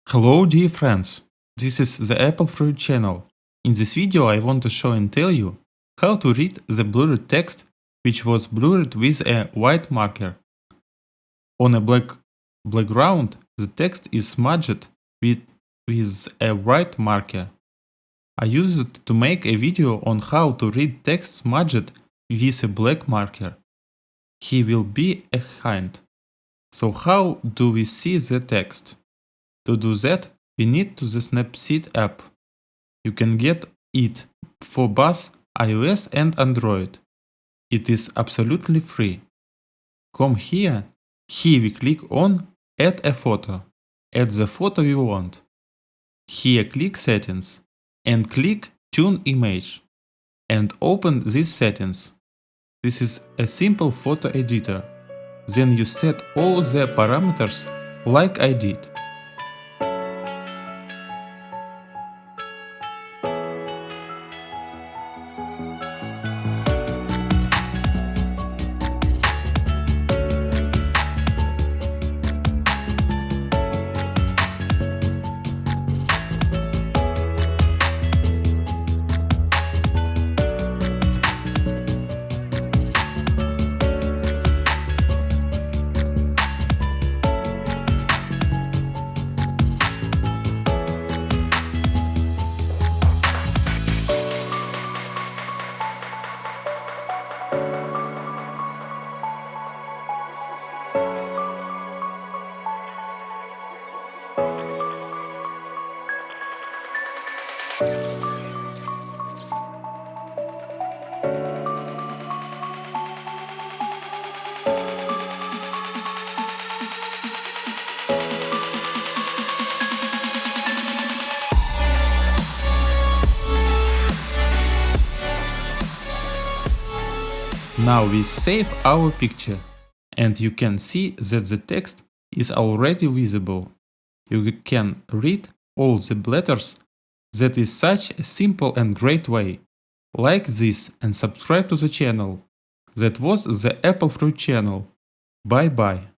Hello dear friends, this is the Apple Fruit channel. In this video I want to show and tell you how to read the blurred text which was blurred with a white marker. On a black background the text is smudged with a white marker. I used it to make a video on how to read text smudged with a black marker. Here will be a hint. So how do we see the text? To do that, we need to the Snapseed app. You can get it for both iOS and Android. It is absolutely free. Come here. Here we click on Add a photo. Add the photo we want. Here click Settings and click Tune Image and open these settings. This is a simple photo editor. Then you set all the parameters like I did. Now we save our picture and you can see that the text is already visible. You can read all the letters. That is such a simple and great way. Like this and subscribe to the channel. That was the Apple Fruit channel. Bye bye.